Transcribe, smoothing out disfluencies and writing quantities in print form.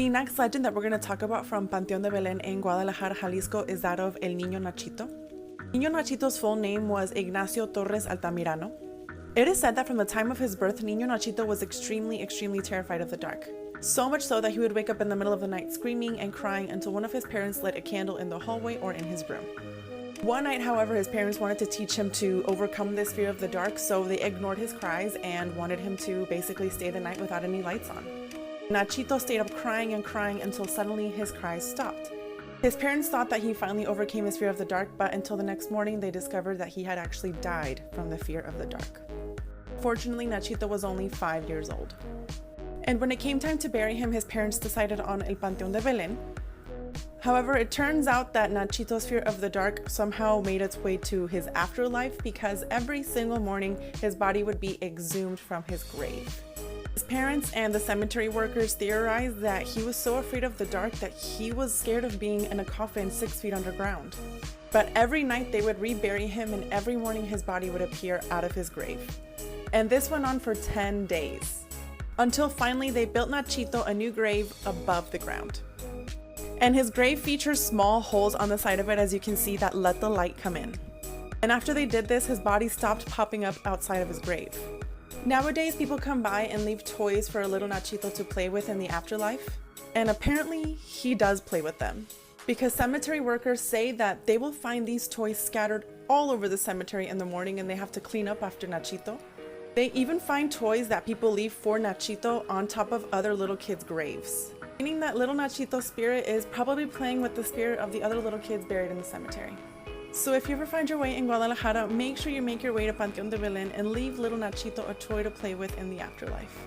The next legend that we're going to talk about from Panteón de Belén in Guadalajara, Jalisco is that of El Niño Nachito. Niño Nachito's full name was Ignacio Torres Altamirano. It is said that from the time of his birth, Nino Nachito was extremely terrified of the dark. So much so that he would wake up in the middle of the night screaming and crying until one of his parents lit a candle in the hallway or in his room. One night, however, his parents wanted to teach him to overcome this fear of the dark, so they ignored his cries and wanted him to basically stay the night without any lights on. Nachito stayed up crying and crying until suddenly his cries stopped. His parents thought that he finally overcame his fear of the dark, but until the next morning, they discovered that he had actually died from the fear of the dark. Fortunately, Nachito was only 5 years old. And when it came time to bury him, his parents decided on El Panteón de Belén. However, it turns out that Nachito's fear of the dark somehow made its way to his afterlife, because every single morning his body would be exhumed from his grave. His parents and the cemetery workers theorized that he was so afraid of the dark that he was scared of being in a coffin 6 feet underground. But every night they would rebury him, and every morning his body would appear out of his grave. And this went on for 10 days, until finally they built Nachito a new grave above the ground. And his grave features small holes on the side of it, as you can see, that let the light come in. And after they did this, his body stopped popping up outside of his grave. Nowadays, people come by and leave toys for a little Nachito to play with in the afterlife. And apparently, he does play with them, because cemetery workers say that they will find these toys scattered all over the cemetery in the morning, and they have to clean up after Nachito. They even find toys that people leave for Nachito on top of other little kids' graves, meaning that little Nachito's spirit is probably playing with the spirit of the other little kids buried in the cemetery. So if you ever find your way in Guadalajara, make sure you make your way to Panteón de Belén and leave little Nachito a toy to play with in the afterlife.